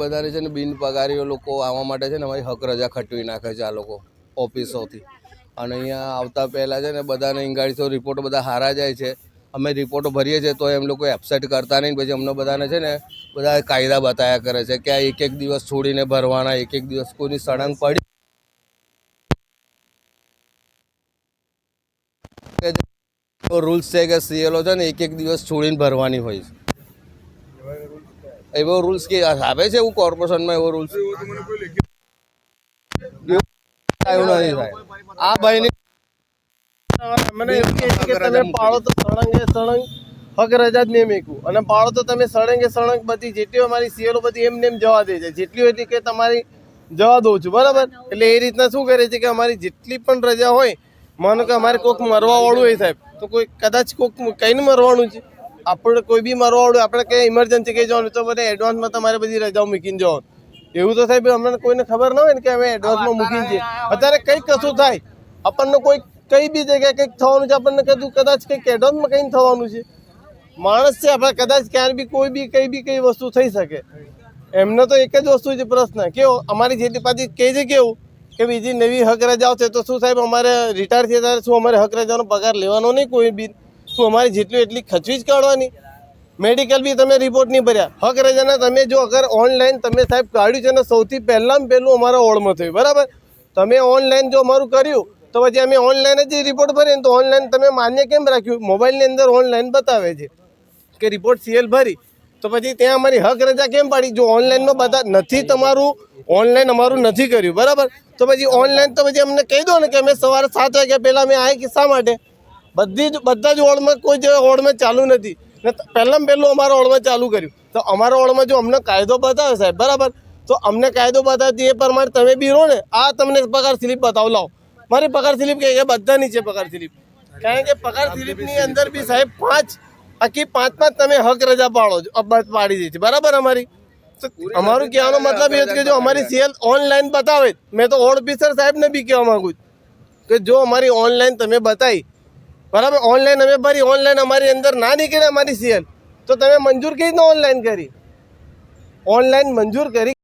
બધાને છે ને બિન પગારીઓ લોકો આવવા માટે છે ને અમારી હક રજા ખટવી નાખે છે આ લોકો ઓફિસોથી. અને અહીંયા આવતા પહેલાં છે ને બધાને ઈંગાડીસો રિપોર્ટો બધા હારા જાય છે. અમે રિપોર્ટો ભરીએ છીએ તો એમ લોકો એબસેન્ટ કરતા નહીં. પછી અમને બધાને છે ને બધા કાયદા બતાવ્યા કરે છે કે આ એક દિવસ છોડીને ભરવાના, એક દિવસ કોઈની સળંગ પડી રૂલ્સ છે કે સીએલઓ છે ને એક દિવસ છોડીને ભરવાની હોય છે. એવો રૂલ્સ કે આવે છે એવું કોર્પોરેશનમાં એવો રૂલ્સ એવું નથી થાય. આ ભાઈની મને એમ કહે છે કે તમે પાળો તો સળંગે સળંગ હક રજા જ નહીં મેકું, અને પાળો તો તમે સળંગે સળંગ બધી જેટલી અમારી સીએલો બધી એમને એમ જવા દે છે, જેટલી હોય એટલી કે તમારી જવા દઉં છું, બરાબર. એટલે એ રીતના શું કરે છે કે અમારી જેટલી પણ રજા હોય, માનો કે અમારે કોઈક મરવાવાળું હોય સાહેબ, તો કોઈ કદાચ કોઈક કઈને મરવાનું છે, આપણે કોઈ બી મરવાવાળું, આપણે કંઈ ઇમરજન્સી કંઈ જવાનું તો બધા એડવાન્સમાં તમારે બધી રજાઓ મૂકીને જવાનું. એવું તો સાહેબ અમને કોઈને ખબર ના હોય ને કે અમે એડવાન્સમાં મૂકીને જઈએ. અત્યારે કંઈક કશું થાય, આપણને કોઈ કઈ બી જગ્યાએ કંઈક થવાનું છે, આપણને કીધું કદાચ કંઈક એડવાન્સમાં કંઈ થવાનું છે. માણસ છે આપણે, કદાચ ક્યારે બી કોઈ બી કઈ વસ્તુ થઈ શકે. એમને તો એક જ વસ્તુ છે પ્રશ્ન, કેવો અમારી જેટલી પાછી કહે છે કેવું કે બીજી નવી હક રજાઓ છે તો શું સાહેબ અમારે રિટાયર થયા ત્યારે શું અમારે હક રજાનો પગાર લેવાનો નહીં કોઈ બી? શું અમારી જેટલી એટલી ખચવી જ કાઢવાની? મેડિકલ બી તમે રિપોર્ટ નહીં ભર્યા, હક રજાના તમે જો અગર ઓનલાઈન તમે સાહેબ કાઢ્યું છે ને સૌથી પહેલાં અમારા ઓળમાં થયું, બરાબર. તમે ઓનલાઈન જો અમારું કર્યું તો પછી અમે ઓનલાઈન જ રિપોર્ટ ભરીએ ને તો ઓનલાઈન તમે માન્ય કેમ રાખ્યું? મોબાઈલની અંદર ઓનલાઈન બતાવે છે કે રિપોર્ટ સીએલ ભરી, તો પછી ત્યાં અમારી હક રજા કેમ પાડી? જો ઓનલાઈનમાં બધા નથી, તમારું ઓનલાઈન અમારું નથી કર્યું, બરાબર. તો પછી ઓનલાઈન તો પછી અમને કહી દો ને કે અમે સવારે 7 વાગ્યા પહેલાં અમે આવ્યા, શા માટે? બધા જ વોર્ડમાં કોઈ જગ્યાએ વોર્ડમાં ચાલુ નથી ને પહેલું અમારા વોર્ડમાં ચાલુ કર્યું. તો અમારા વોર્ડમાં જો અમને કાયદો બતાવે સાહેબ, બરાબર, તો અમને કાયદો બતાવતી એ પ્રમાણે તમે બી રહો ને. આ તમને પગાર સ્લીપ બતાવો, લાવો મારી પગાર સ્લીપ કે બધાની છે પગાર સ્લીપ. કારણ કે પગાર સ્લીપની અંદર બી સાહેબ 5 તમે હક રજા પાડી દે છે, બરાબર. અમારી અમારું કહેવાનો મતલબ એ છે કે જો અમારી સીએલ ઓનલાઈન બતાવે, મેં તો ઓફિસર સાહેબને બી કહેવા માંગુ છું કે જો અમારી ઓનલાઈન તમે બતાવી, બરાબર, ઓનલાઈન અમે ભરી, ઓનલાઈન અમારી અંદર ના નીકળે અમારી સીએલ, તો તમે મંજૂર કઈ રીતના ઓનલાઈન કરી? ઓનલાઈન મંજૂર કરી